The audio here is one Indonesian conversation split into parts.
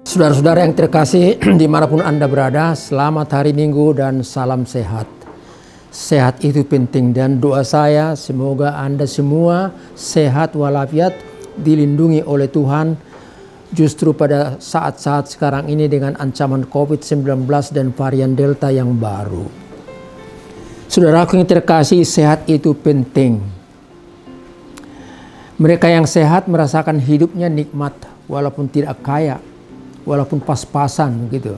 Saudara-saudara yang terkasih dimanapun Anda berada, selamat hari Minggu dan salam sehat. Sehat itu penting dan doa saya semoga Anda semua sehat walafiat, dilindungi oleh Tuhan justru pada saat-saat sekarang ini dengan ancaman COVID-19 dan varian Delta yang baru. Saudaraku yang terkasih, sehat itu penting. Mereka yang sehat merasakan hidupnya nikmat walaupun tidak kaya, walaupun pas-pasan gitu.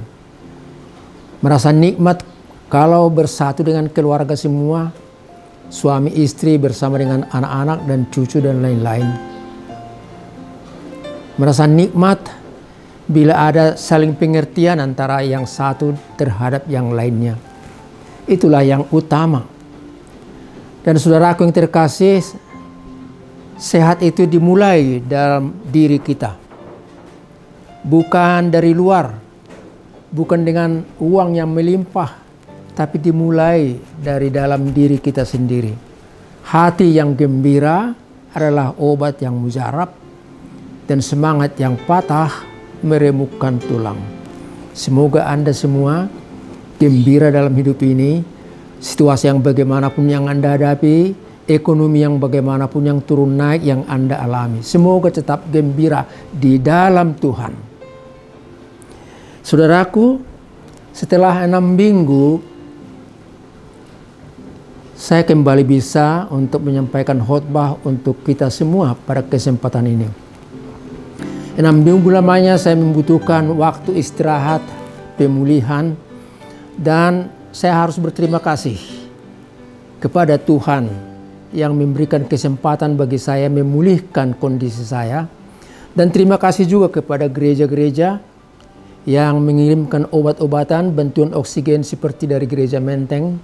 Merasa nikmat kalau bersatu dengan keluarga semua, suami istri bersama dengan anak-anak dan cucu dan lain-lain. Merasa nikmat bila ada saling pengertian antara yang satu terhadap yang lainnya. Itulah yang utama. Dan saudaraku yang terkasih, sehat itu dimulai dalam diri kita. Bukan dari luar, bukan dengan uang yang melimpah, tapi dimulai dari dalam diri kita sendiri. Hati yang gembira adalah obat yang mujarab, dan semangat yang patah meremukkan tulang. Semoga Anda semua gembira dalam hidup ini, situasi yang bagaimanapun yang Anda hadapi, ekonomi yang bagaimanapun yang turun naik yang Anda alami. Semoga tetap gembira di dalam Tuhan. Saudaraku, setelah 6 minggu, saya kembali bisa untuk menyampaikan khotbah untuk kita semua pada kesempatan ini. 6 minggu lamanya saya membutuhkan waktu istirahat, pemulihan, dan saya harus berterima kasih kepada Tuhan yang memberikan kesempatan bagi saya memulihkan kondisi saya. Dan terima kasih juga kepada gereja-gereja yang mengirimkan obat-obatan, bantuan oksigen seperti dari gereja Menteng,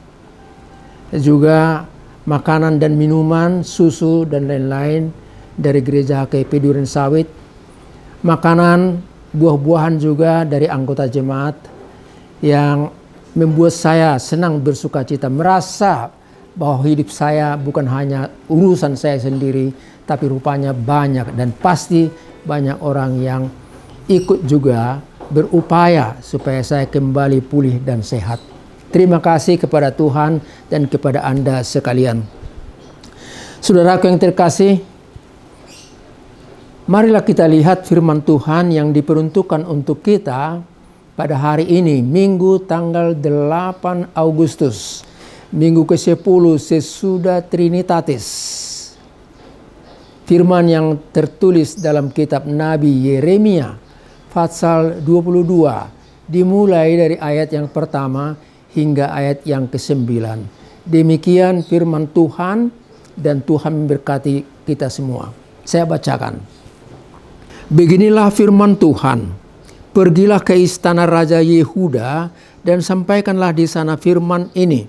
juga makanan dan minuman, susu dan lain-lain dari gereja HKP Duren Sawit, makanan, buah-buahan juga dari anggota jemaat yang membuat saya senang bersuka cita, merasa bahwa hidup saya bukan hanya urusan saya sendiri, tapi rupanya banyak dan pasti banyak orang yang ikut juga berupaya supaya saya kembali pulih dan sehat. Terima kasih kepada Tuhan dan kepada Anda sekalian. Saudaraku yang terkasih, marilah kita lihat firman Tuhan yang diperuntukkan untuk kita pada hari ini, Minggu tanggal 8 Agustus, Minggu ke-10 sesudah Trinitatis. Firman yang tertulis dalam kitab Nabi Yeremia, pasal 22, dimulai dari ayat yang pertama hingga ayat yang ke-9. Demikian firman Tuhan dan Tuhan memberkati kita semua. Saya bacakan. Beginilah firman Tuhan. Pergilah ke istana Raja Yehuda dan sampaikanlah di sana firman ini.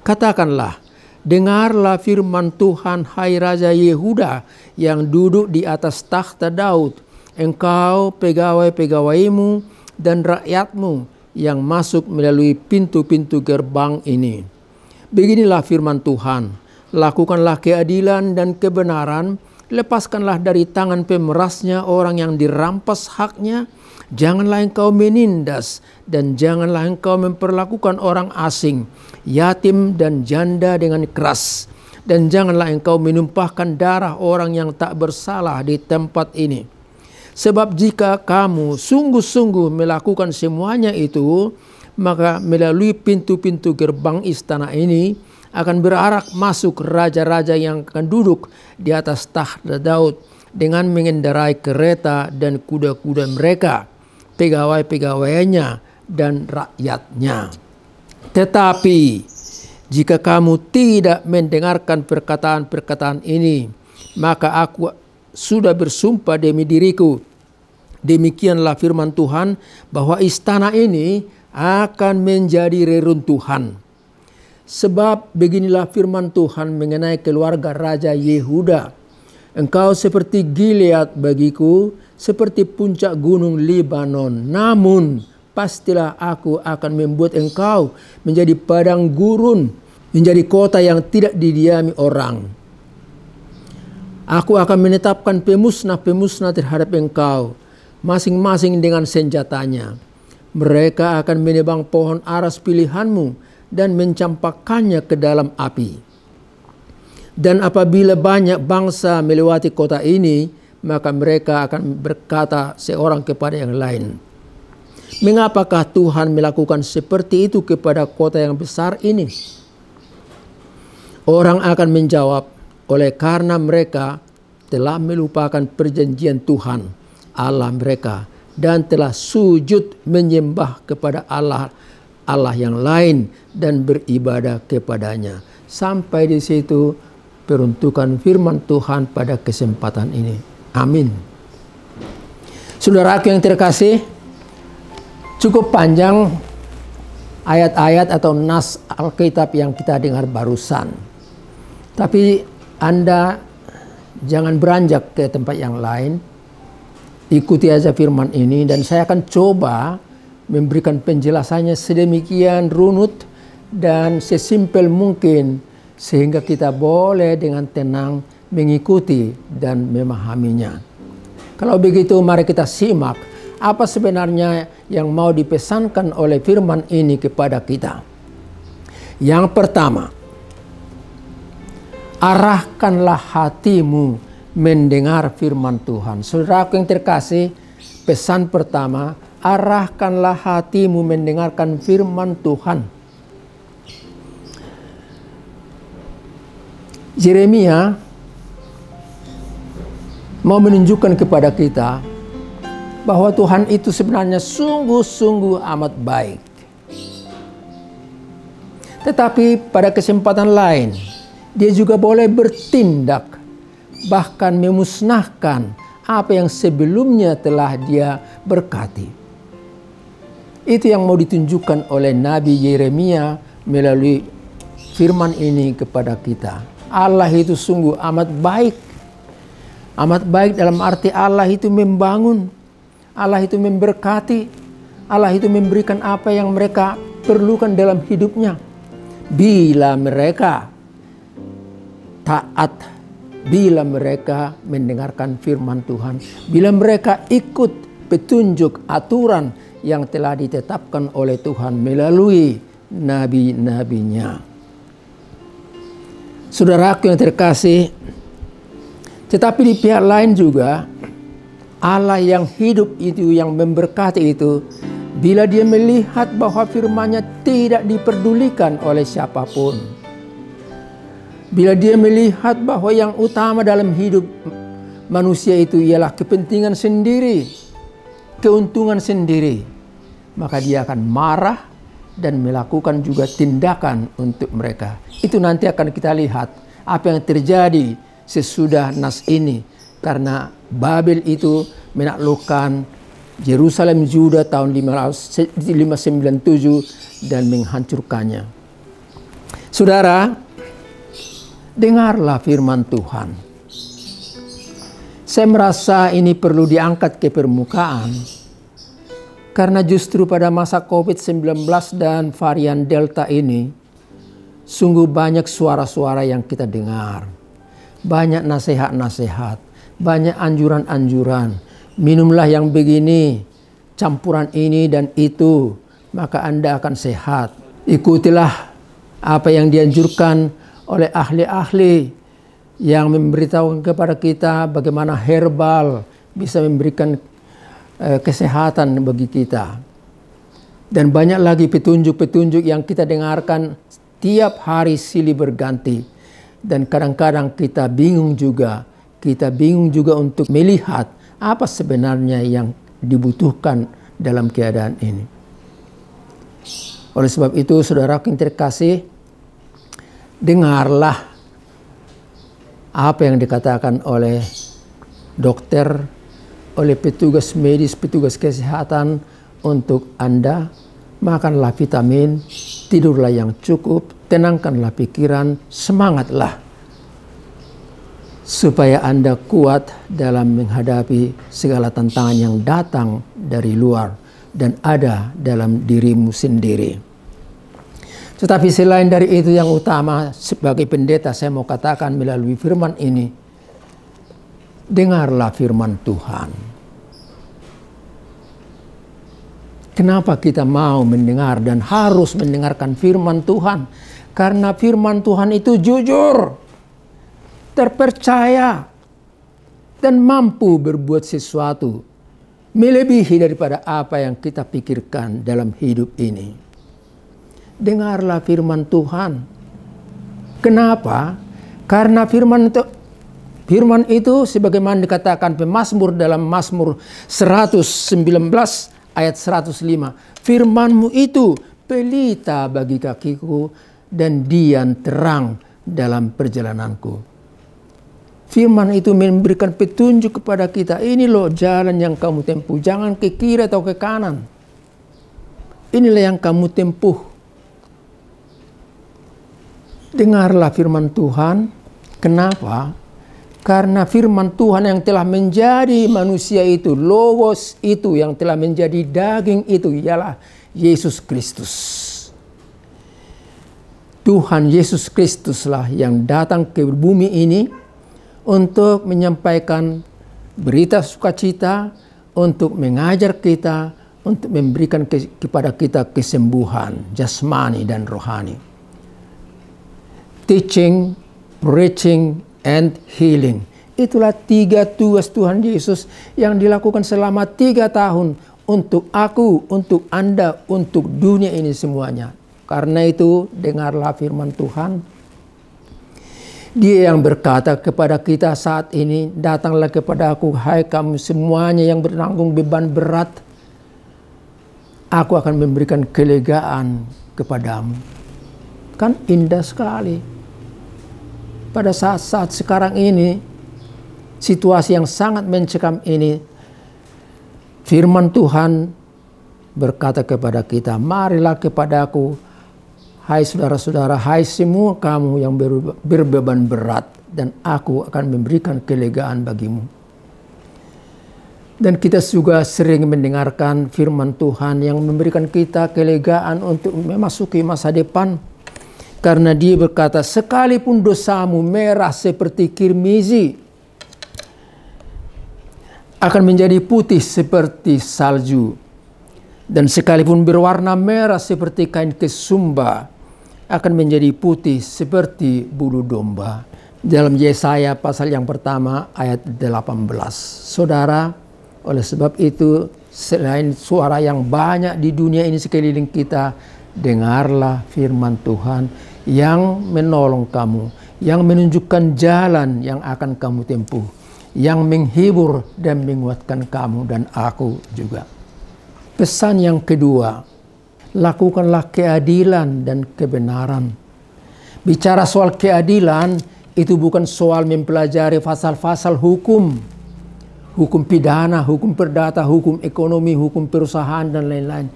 Katakanlah, dengarlah firman Tuhan, hai Raja Yehuda yang duduk di atas takhta Daud, engkau pegawai-pegawaimu dan rakyatmu yang masuk melalui pintu-pintu gerbang ini. Beginilah firman Tuhan, lakukanlah keadilan dan kebenaran, lepaskanlah dari tangan pemerasnya orang yang dirampas haknya. Janganlah engkau menindas dan janganlah engkau memperlakukan orang asing, yatim dan janda dengan keras. Dan janganlah engkau menumpahkan darah orang yang tak bersalah di tempat ini. Sebab jika kamu sungguh-sungguh melakukan semuanya itu, maka melalui pintu-pintu gerbang istana ini akan berarak masuk raja-raja yang akan duduk di atas takhta Daud dengan mengendarai kereta dan kuda-kuda mereka, pegawai-pegawainya dan rakyatnya. Tetapi jika kamu tidak mendengarkan perkataan-perkataan ini, maka aku sudah bersumpah demi diriku, demikianlah firman Tuhan, bahwa istana ini akan menjadi reruntuhan. Sebab beginilah firman Tuhan mengenai keluarga Raja Yehuda. Engkau seperti Gilead bagiku, seperti puncak gunung Libanon. Namun pastilah aku akan membuat engkau menjadi padang gurun, menjadi kota yang tidak didiami orang. Aku akan menetapkan pemusnah-pemusnah terhadap engkau, masing-masing dengan senjatanya. Mereka akan menebang pohon aras pilihanmu dan mencampakkannya ke dalam api. Dan apabila banyak bangsa melewati kota ini, maka mereka akan berkata seorang kepada yang lain, mengapakah Tuhan melakukan seperti itu kepada kota yang besar ini? Orang akan menjawab, oleh karena mereka telah melupakan perjanjian Tuhan, Allah mereka, dan telah sujud menyembah kepada Allah yang lain dan beribadah kepadanya. Sampai di situ peruntukan firman Tuhan pada kesempatan ini. Amin. Saudaraku yang terkasih, cukup panjang ayat-ayat atau nas Alkitab yang kita dengar barusan. Tapi Anda jangan beranjak ke tempat yang lain. Ikuti aja firman ini dan saya akan coba memberikan penjelasannya sedemikian runut dan sesimpel mungkin sehingga kita boleh dengan tenang mengikuti dan memahaminya. Kalau begitu mari kita simak apa sebenarnya yang mau dipesankan oleh firman ini kepada kita. Yang pertama, arahkanlah hatimu mendengar firman Tuhan. Saudaraku yang terkasih, pesan pertama, arahkanlah hatimu mendengarkan firman Tuhan. Yeremia mau menunjukkan kepada kita bahwa Tuhan itu sebenarnya sungguh-sungguh amat baik. Tetapi pada kesempatan lain, dia juga boleh bertindak, bahkan memusnahkan apa yang sebelumnya telah dia berkati. Itu yang mau ditunjukkan oleh Nabi Yeremia melalui firman ini kepada kita. Allah itu sungguh amat baik. Amat baik dalam arti Allah itu membangun, Allah itu memberkati, Allah itu memberikan apa yang mereka perlukan dalam hidupnya. Bila mereka taat, bila mereka mendengarkan firman Tuhan, bila mereka ikut petunjuk aturan yang telah ditetapkan oleh Tuhan melalui nabi-nabinya. Saudaraku yang terkasih, tetapi di pihak lain juga Allah yang hidup itu, yang memberkati itu, bila dia melihat bahwa firman-Nya tidak diperdulikan oleh siapapun, bila dia melihat bahwa yang utama dalam hidup manusia itu ialah kepentingan sendiri, keuntungan sendiri, maka dia akan marah dan melakukan juga tindakan untuk mereka. Itu nanti akan kita lihat apa yang terjadi sesudah nas ini, karena Babel itu menaklukkan Yerusalem Yuda tahun 597 dan menghancurkannya. Saudara, dengarlah firman Tuhan. Saya merasa ini perlu diangkat ke permukaan karena justru pada masa COVID-19 dan varian Delta ini sungguh banyak suara-suara yang kita dengar. Banyak nasihat-nasihat, banyak anjuran-anjuran. Minumlah yang begini, campuran ini dan itu, maka Anda akan sehat. Ikutilah apa yang dianjurkan oleh ahli-ahli yang memberitahu kepada kita bagaimana herbal bisa memberikan kesehatan bagi kita. Dan banyak lagi petunjuk-petunjuk yang kita dengarkan tiap hari silih berganti. Dan kadang-kadang kita bingung juga untuk melihat apa sebenarnya yang dibutuhkan dalam keadaan ini. Oleh sebab itu, saudara yang terkasih, dengarlah apa yang dikatakan oleh dokter, oleh petugas medis, petugas kesehatan untuk Anda. Makanlah vitamin, tidurlah yang cukup, tenangkanlah pikiran, semangatlah. Supaya Anda kuat dalam menghadapi segala tantangan yang datang dari luar dan ada dalam dirimu sendiri. Tetapi selain dari itu, yang utama sebagai pendeta saya mau katakan melalui firman ini, dengarlah firman Tuhan. Kenapa kita mau mendengar dan harus mendengarkan firman Tuhan? Karena firman Tuhan itu jujur, terpercaya, dan mampu berbuat sesuatu melebihi daripada apa yang kita pikirkan dalam hidup ini. Dengarlah firman Tuhan. Kenapa? Karena firman itu sebagaimana dikatakan pemazmur dalam Mazmur 119 ayat 105. Firman-Mu itu pelita bagi kakiku dan dian terang dalam perjalananku. Firman itu memberikan petunjuk kepada kita. Ini loh jalan yang kamu tempuh. Jangan ke kiri atau ke kanan. Inilah yang kamu tempuh. Dengarlah firman Tuhan. Kenapa? Karena firman Tuhan yang telah menjadi manusia itu, Logos itu yang telah menjadi daging itu ialah Yesus Kristus. Tuhan Yesus Kristuslah yang datang ke bumi ini untuk menyampaikan berita sukacita, untuk mengajar kita, untuk memberikan kepada kita kesembuhan jasmani dan rohani. Teaching, preaching, and healing. Itulah 3 tugas Tuhan Yesus yang dilakukan selama 3 tahun untuk aku, untuk Anda, untuk dunia ini semuanya. Karena itu dengarlah firman Tuhan. Dia yang berkata kepada kita saat ini, datanglah kepada aku, hai kamu semuanya yang bertanggung beban berat. Aku akan memberikan kelegaan kepadamu. Kan indah sekali. Pada saat-saat sekarang ini, situasi yang sangat mencekam ini, firman Tuhan berkata kepada kita, marilah kepadaku, hai saudara-saudara, hai semua kamu yang berbeban berat, dan aku akan memberikan kelegaan bagimu. Dan kita juga sering mendengarkan firman Tuhan yang memberikan kita kelegaan untuk memasuki masa depan. Karena dia berkata, sekalipun dosamu merah seperti kirmizi, akan menjadi putih seperti salju. Dan sekalipun berwarna merah seperti kain kesumba, akan menjadi putih seperti bulu domba. Dalam Yesaya pasal yang pertama ayat 18. Saudara, oleh sebab itu selain suara yang banyak di dunia ini sekeliling kita, dengarlah firman Tuhan yang menolong kamu, yang menunjukkan jalan yang akan kamu tempuh, yang menghibur dan menguatkan kamu dan aku juga. Pesan yang kedua, lakukanlah keadilan dan kebenaran. Bicara soal keadilan, itu bukan soal mempelajari pasal-pasal hukum. Hukum pidana, hukum perdata, hukum ekonomi, hukum perusahaan, dan lain-lain.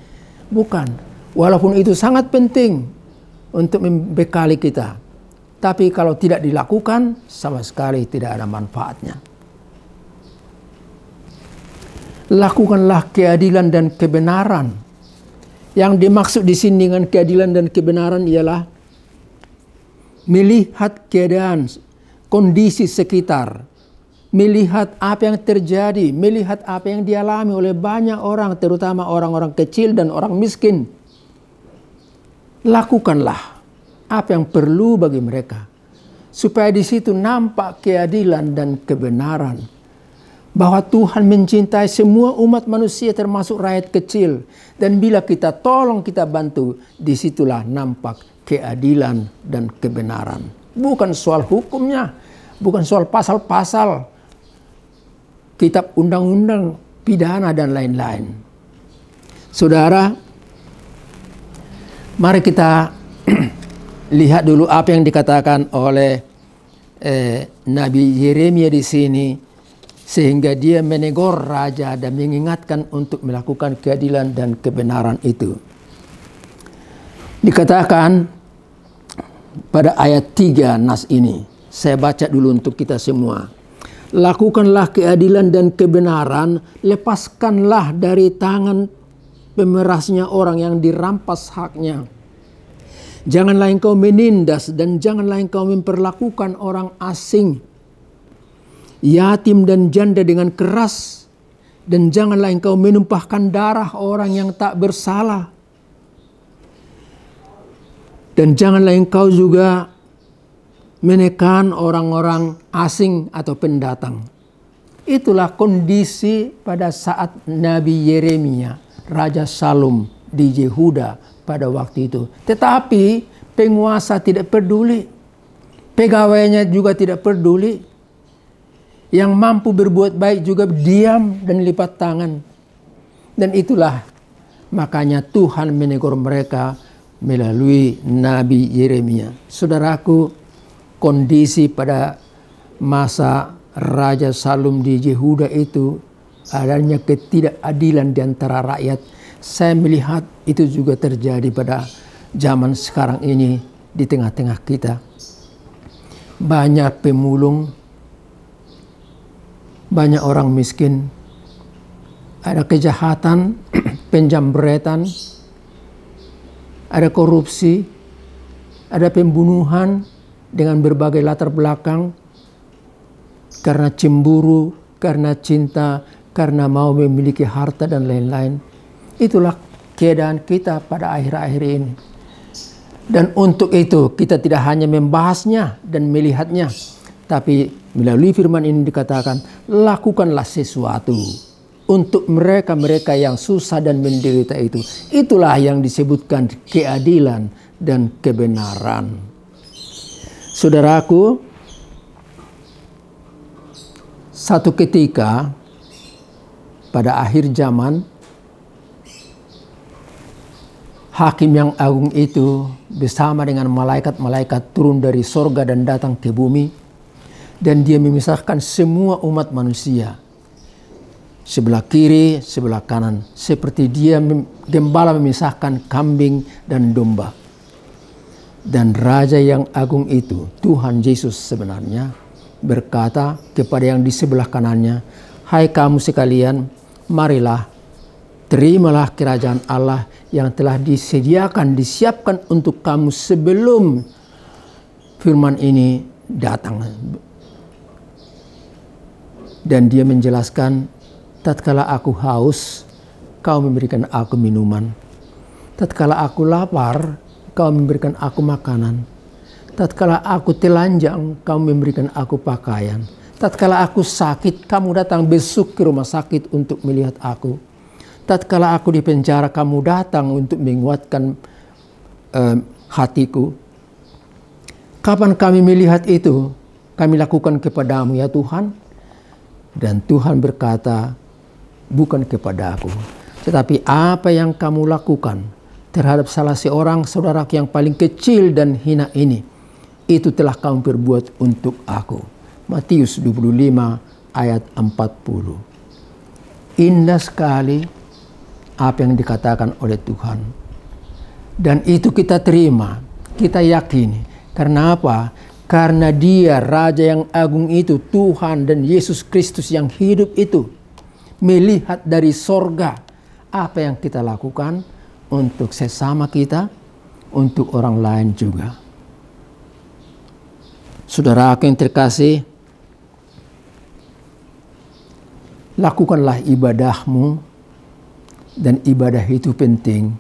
Bukan. Walaupun itu sangat penting untuk membekali kita. Tapi kalau tidak dilakukan, sama sekali tidak ada manfaatnya. Lakukanlah keadilan dan kebenaran. Yang dimaksud di sini dengan keadilan dan kebenaran ialah melihat keadaan, kondisi sekitar, melihat apa yang terjadi, melihat apa yang dialami oleh banyak orang, terutama orang-orang kecil dan orang miskin. Lakukanlah apa yang perlu bagi mereka, supaya di situ nampak keadilan dan kebenaran. Bahwa Tuhan mencintai semua umat manusia termasuk rakyat kecil. Dan bila kita tolong, kita bantu, disitulah nampak keadilan dan kebenaran. Bukan soal hukumnya, bukan soal pasal-pasal, kitab undang-undang, pidana, dan lain-lain. Saudara, mari kita lihat dulu apa yang dikatakan oleh Nabi Yeremia di sini, sehingga dia menegur raja dan mengingatkan untuk melakukan keadilan dan kebenaran itu. Dikatakan pada ayat 3 nas ini, saya baca dulu untuk kita semua. Lakukanlah keadilan dan kebenaran, lepaskanlah dari tangan pemerasnya orang yang dirampas haknya. Janganlah engkau menindas dan janganlah engkau memperlakukan orang asing, yatim dan janda dengan keras. Dan janganlah engkau menumpahkan darah orang yang tak bersalah. Dan janganlah engkau juga menekan orang-orang asing atau pendatang. Itulah kondisi pada saat Nabi Yeremia, Raja Salum di Yehuda pada waktu itu. Tetapi penguasa tidak peduli, pegawainya juga tidak peduli. Yang mampu berbuat baik juga diam dan lipat tangan. Dan itulah makanya Tuhan menegur mereka melalui Nabi Yeremia. Saudaraku, kondisi pada masa Raja Salum di Yehuda itu adanya ketidakadilan di antara rakyat. Saya melihat itu juga terjadi pada zaman sekarang ini di tengah-tengah kita. Banyak pemulung, banyak orang miskin, ada kejahatan, penjambretan, ada korupsi, ada pembunuhan dengan berbagai latar belakang, karena cemburu, karena cinta, karena mau memiliki harta dan lain-lain. Itulah keadaan kita pada akhir-akhir ini. Dan untuk itu kita tidak hanya membahasnya dan melihatnya, tapi melalui firman ini dikatakan, lakukanlah sesuatu untuk mereka-mereka yang susah dan menderita itu. Itulah yang disebutkan keadilan dan kebenaran. Saudaraku, satu ketika pada akhir zaman, Hakim yang agung itu bersama dengan malaikat-malaikat turun dari sorga dan datang ke bumi. Dan dia memisahkan semua umat manusia, sebelah kiri, sebelah kanan. Seperti dia gembala memisahkan kambing dan domba. Dan Raja yang agung itu, Tuhan Yesus sebenarnya, berkata kepada yang di sebelah kanannya, hai kamu sekalian, marilah, terimalah kerajaan Allah yang telah disiapkan untuk kamu sebelum firman ini datang. Dan dia menjelaskan, tatkala aku haus, kau memberikan aku minuman. Tatkala aku lapar, kau memberikan aku makanan. Tatkala aku telanjang, kau memberikan aku pakaian. Tatkala aku sakit, kamu datang besuk ke rumah sakit untuk melihat aku. Tatkala aku di penjara, kamu datang untuk menguatkan hatiku. Kapan kami melihat itu, kami lakukan kepadamu ya Tuhan. Dan Tuhan berkata, bukan kepada aku, tetapi apa yang kamu lakukan terhadap salah seorang saudaraku yang paling kecil dan hina ini, itu telah kamu perbuat untuk aku. Matius 25 ayat 40. Indah sekali apa yang dikatakan oleh Tuhan. Dan itu kita terima, kita yakini. Karena apa? Karena dia Raja yang agung itu, Tuhan dan Yesus Kristus yang hidup itu, melihat dari sorga apa yang kita lakukan untuk sesama kita, untuk orang lain juga. Saudara yang terkasih, lakukanlah ibadahmu, dan ibadah itu penting.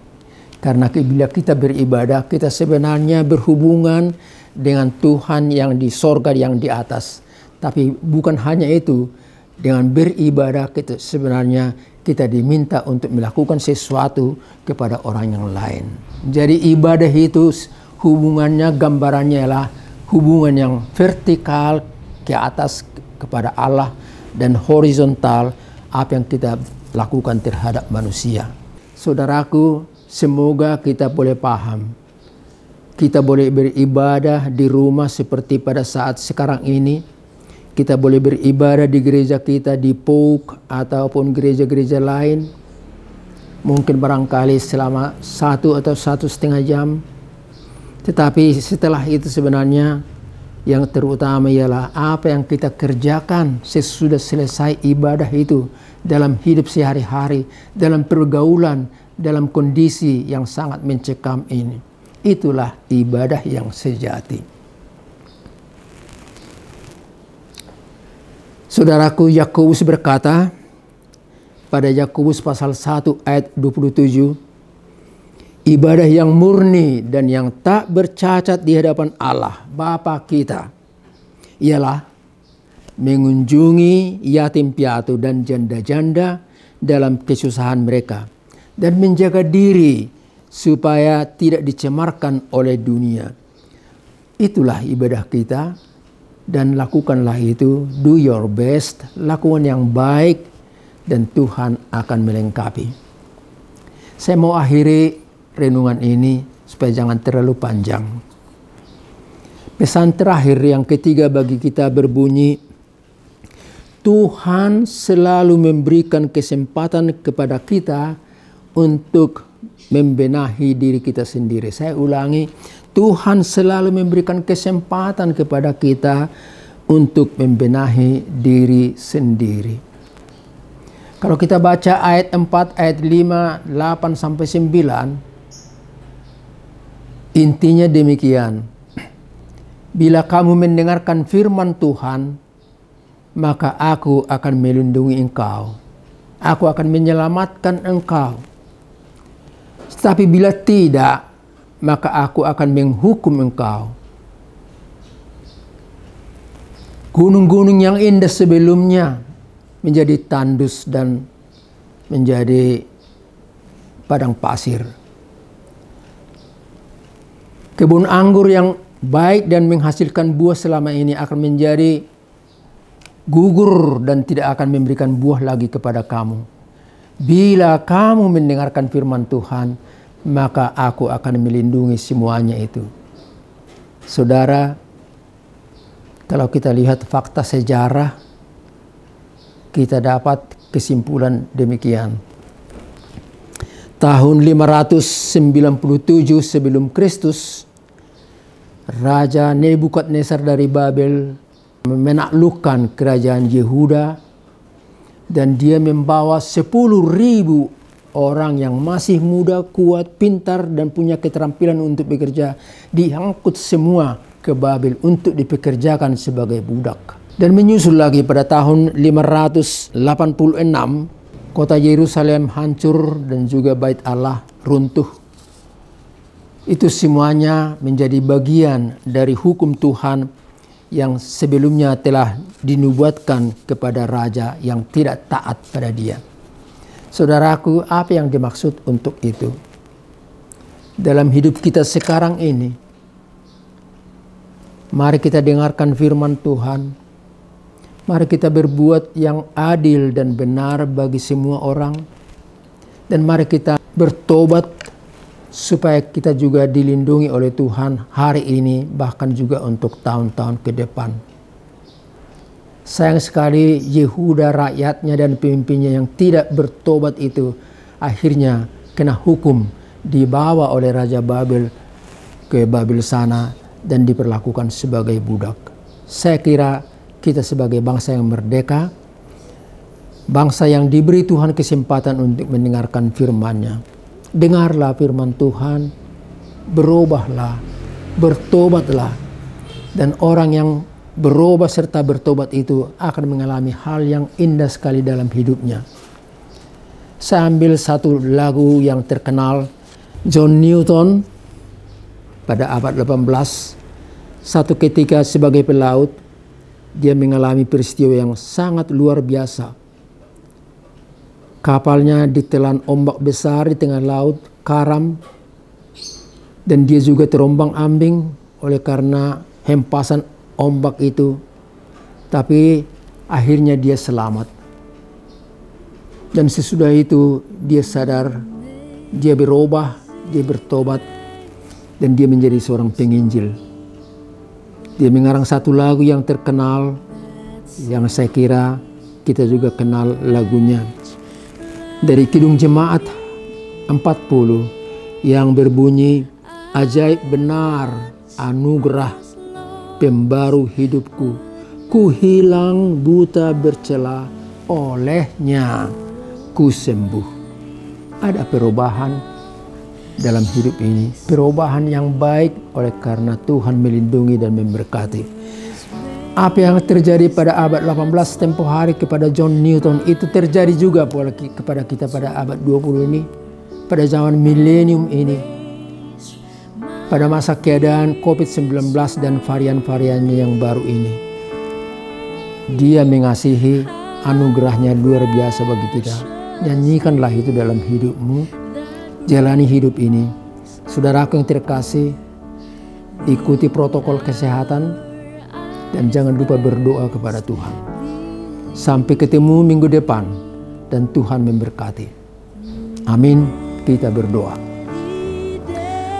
Karena bila kita beribadah, kita sebenarnya berhubungan dengan Tuhan yang di sorga, yang di atas. Tapi bukan hanya itu, dengan beribadah kita sebenarnya kita diminta untuk melakukan sesuatu kepada orang yang lain. Jadi ibadah itu hubungannya, gambarannya adalah hubungan yang vertikal ke atas kepada Allah, dan horizontal apa yang kita lakukan terhadap manusia. Saudaraku, semoga kita boleh paham. Kita boleh beribadah di rumah seperti pada saat sekarang ini. Kita boleh beribadah di gereja kita, di POUK ataupun gereja-gereja lain. Mungkin barangkali selama 1 atau 1,5 jam. Tetapi setelah itu sebenarnya yang terutama ialah apa yang kita kerjakan sesudah selesai ibadah itu dalam hidup sehari-hari, dalam pergaulan, dalam kondisi yang sangat mencekam ini. Itulah ibadah yang sejati. Saudaraku, Yakobus berkata, pada Yakobus pasal 1 ayat 27, ibadah yang murni dan yang tak bercacat di hadapan Allah Bapa kita ialah mengunjungi yatim piatu dan janda-janda dalam kesusahan mereka dan menjaga diri supaya tidak dicemarkan oleh dunia. Itulah ibadah kita, dan lakukanlah itu. Do your best, lakukan yang baik, dan Tuhan akan melengkapi. Saya mau akhiri renungan ini supaya jangan terlalu panjang. Pesan terakhir yang ketiga bagi kita berbunyi, Tuhan selalu memberikan kesempatan kepada kita untuk membenahi diri kita sendiri. Saya ulangi, Tuhan selalu memberikan kesempatan kepada kita untuk membenahi diri sendiri. Kalau kita baca ayat 4, ayat 5, 8 sampai 9, intinya demikian. Bila kamu mendengarkan firman Tuhan, maka aku akan melindungi engkau. Aku akan menyelamatkan engkau. Tetapi bila tidak, maka aku akan menghukum engkau. Gunung-gunung yang indah sebelumnya menjadi tandus dan menjadi padang pasir. Kebun anggur yang baik dan menghasilkan buah selama ini akan menjadi gugur dan tidak akan memberikan buah lagi kepada kamu. Bila kamu mendengarkan firman Tuhan, maka aku akan melindungi semuanya itu. Saudara, kalau kita lihat fakta sejarah, kita dapat kesimpulan demikian. Tahun 597 sebelum Kristus, Raja Nebukadnezar dari Babel menaklukkan kerajaan Yehuda, dan dia membawa 10.000 orang yang masih muda, kuat, pintar, dan punya keterampilan untuk bekerja, diangkut semua ke Babel untuk dipekerjakan sebagai budak. Dan menyusul lagi pada tahun 586, kota Yerusalem hancur dan juga bait Allah runtuh. Itu semuanya menjadi bagian dari hukum Tuhan yang sebelumnya telah dinubuatkan kepada raja yang tidak taat pada dia. Saudaraku, apa yang dimaksud untuk itu? Dalam hidup kita sekarang ini, mari kita dengarkan firman Tuhan. Mari kita berbuat yang adil dan benar bagi semua orang. Dan mari kita bertobat supaya kita juga dilindungi oleh Tuhan hari ini, bahkan juga untuk tahun-tahun ke depan. Sayang sekali Yehuda, rakyatnya dan pemimpinnya yang tidak bertobat itu akhirnya kena hukum, dibawa oleh Raja Babel ke Babel sana dan diperlakukan sebagai budak. Saya kira kita sebagai bangsa yang merdeka, bangsa yang diberi Tuhan kesempatan untuk mendengarkan firman-Nya. Dengarlah firman Tuhan, berubahlah, bertobatlah, dan orang yang berubah serta bertobat itu akan mengalami hal yang indah sekali dalam hidupnya. Saya ambil satu lagu yang terkenal, John Newton pada abad 18. Satu ketika sebagai pelaut, dia mengalami peristiwa yang sangat luar biasa. Kapalnya ditelan ombak besar di tengah laut, karam, dan dia juga terombang-ambing oleh karena hempasan ombak itu, tapi akhirnya dia selamat. Dan sesudah itu dia sadar, dia berubah, dia bertobat, dan dia menjadi seorang penginjil. Dia mengarang satu lagu yang terkenal, yang saya kira kita juga kenal lagunya, dari Kidung Jemaat 40 yang berbunyi, ajaib benar anugerah pembaru hidupku, ku hilang buta bercela, olehnya ku sembuh. Ada perubahan dalam hidup ini, perubahan yang baik oleh karena Tuhan melindungi dan memberkati. Apa yang terjadi pada abad 18 tempo hari kepada John Newton itu terjadi juga kepada kita pada abad 20 ini, pada zaman milenium ini, pada masa keadaan COVID-19 dan varian-variannya yang baru ini. Dia mengasihi, anugerahnya luar biasa bagi kita. Nyanyikanlah itu dalam hidupmu, jalani hidup ini. Saudaraku yang terkasih, ikuti protokol kesehatan dan jangan lupa berdoa kepada Tuhan. Sampai ketemu minggu depan dan Tuhan memberkati. Amin. Kita berdoa.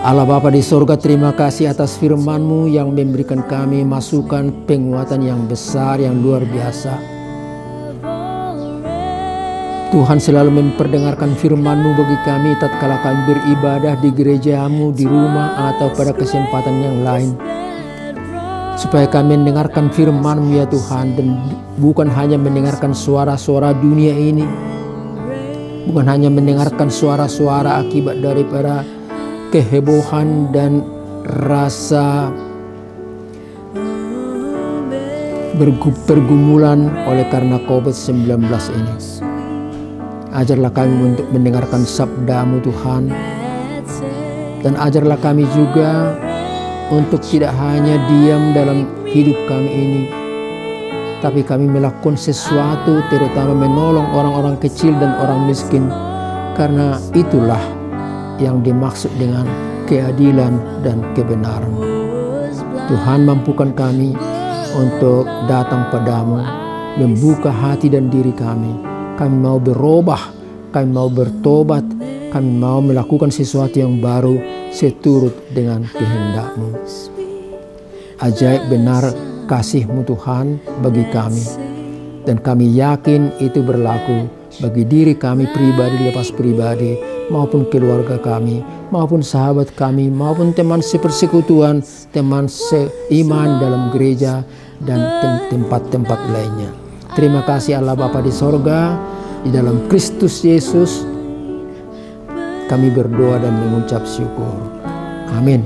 Allah Bapa di sorga, terima kasih atas firman-Mu yang memberikan kami masukan penguatan yang besar, yang luar biasa. Tuhan selalu memperdengarkan firman-Mu bagi kami tatkala kami beribadah di gereja-Mu, di rumah, atau pada kesempatan yang lain. Supaya kami mendengarkan firman-Mu ya Tuhan, dan bukan hanya mendengarkan suara-suara dunia ini, bukan hanya mendengarkan suara-suara akibat daripada kehebohan dan rasa pergumulan oleh karena COVID-19 ini. Ajarlah kami untuk mendengarkan sabda-Mu Tuhan, dan ajarlah kami juga untuk tidak hanya diam dalam hidup kami ini, tapi kami melakukan sesuatu, terutama menolong orang-orang kecil dan orang miskin, karena itulah yang dimaksud dengan keadilan dan kebenaran. Tuhan, mampukan kami untuk datang padamu, membuka hati dan diri kami. Kami mau berubah, kami mau bertobat, kami mau melakukan sesuatu yang baru seturut dengan kehendak-Mu. Ajaib benar kasih-Mu Tuhan bagi kami, dan kami yakin itu berlaku bagi diri kami pribadi lepas pribadi, maupun keluarga kami, maupun sahabat kami, maupun teman sepersekutuan, teman seiman dalam gereja, dan tempat-tempat lainnya. Terima kasih Allah Bapa di sorga, di dalam Kristus Yesus kami berdoa dan mengucap syukur. Amin.